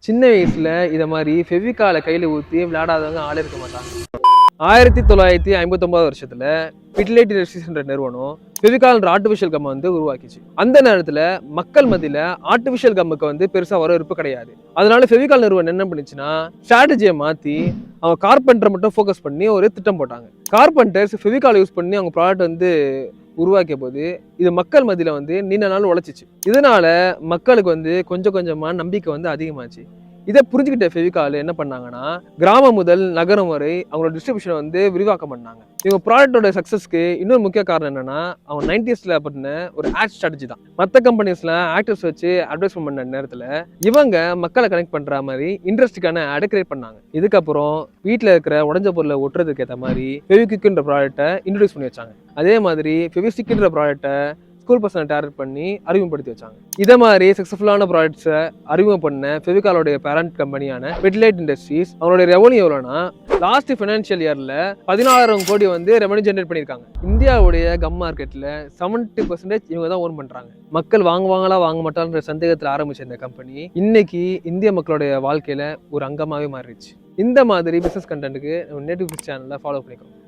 சின்ன வயசுல இதை மாதிரி ஃபெவிகாலை கையில் ஊற்றி விளையாடாதவங்க ஆளே இருக்க மாட்டாங்க. 1959 வருஷத்துல பிட்லைட் இண்டஸ்ட்ரீஸ் என்ற நிறுவனம் ஃபெவிகால்ன்ற ஆர்டிஃபிஷியல் கம் வந்து உருவாக்கிச்சு. அந்த நேரத்துல மக்கள் மத்தியில ஆர்டிஃபிஷியல் கம்முக்கு வந்து பெருசா வரவேற்பு கிடையாது. அதனால ஃபெவிகால் நிறுவனம் என்ன பண்ணுச்சுன்னா ஸ்ட்ராட்டஜியை மாத்தி அவங்க கார்பெண்டரை மட்டும் ஃபோக்கஸ் பண்ணி ஒரு திட்டம் போட்டாங்க. கார்பெண்டர்ஸ் ஃபெவிகால் யூஸ் பண்ணி அவங்க ப்ராடக்ட் வந்து உருவாக்கிய போது இது மக்கள் மத்தியில வந்து நீண்ட நாள் உழைச்சிச்சு. இதனால மக்களுக்கு வந்து கொஞ்சம் கொஞ்சமா நம்பிக்கை வந்து அதிகமாச்சு. இதை புரிஞ்சுக்கிட்ட ஃபெவிகால் என்ன பண்ணாங்கன்னா கிராமம் முதல் நகரம் வரை அவங்களோட டிஸ்ட்ரிபியூஷனை வந்து விரிவாக்கம் பண்ணாங்க. இவங்க ப்ராடக்டோட சக்ஸஸ்க்கு இன்னொரு முக்கிய காரணம் என்னன்னா அவங்க 90ஸ்ல பண்ண ஒரு ஆட் ஸ்ட்ராட்டஜி தான். மற்ற கம்பெனிஸ்ல ஆக்டர்ஸ் வச்சு அட்வர்டைஸ்மெண்ட் பண்ண நேரத்துல இவங்க மக்களை கனெக்ட் பண்ற மாதிரி இன்ட்ரெஸ்டிங்கான ஆட் கிரியேட் பண்ணாங்க. இதுக்கப்புறம் வீட்டில் இருக்கிற உடஞ்ச பொருளை ஒட்டுறதுக்கு ஏற்ற மாதிரி ஃபெவிக்விக்ன்ற ப்ராடக்ட்டை இன்ட்ரோடியூஸ் பண்ணி வச்சாங்க. அதே மாதிரி ஃபெவிஸ்டிக்ன்ற ப்ராடக்ட்டை ஸ்கூல் பசங்க டார்கெட் பண்ணி அறிமுகப்படுத்தி வச்சாங்க. இதே மாதிரி சக்ஸஸ்ஃபுல்லான ப்ராடக்ட்ஸை அறிமுகம் பண்ண ஃபெவிகாலோடைய பேரண்ட் கம்பெனியான பிட்லைட் இண்டஸ்ட்ரீஸ் அவங்களுடைய ரெவன்யூ எவ்வளோனா லாஸ்ட் ஃபினான்ஷியல் இயர்ல 14,000 கோடி வந்து ரெவன்யூ ஜென்ரேட் பண்ணியிருக்காங்க. இந்தியாவுடைய கம் மார்க்கெட்ல 70% இவங்க தான் ஓன் பண்றாங்க. மக்கள் வாங்குவாங்களா வாங்க மாட்டாங்கன்ற சந்தேகத்தில் ஆரம்பிச்ச இந்த கம்பெனி இன்னைக்கு இந்திய மக்களுடைய வாழ்க்கையில ஒரு அங்கமாகவே மாறிடுச்சு. இந்த மாதிரி பிசினஸ் கண்டென்ட்டுக்கு நேட்டிவ் சேனலை ஃபாலோ பண்ணிக்கோங்க.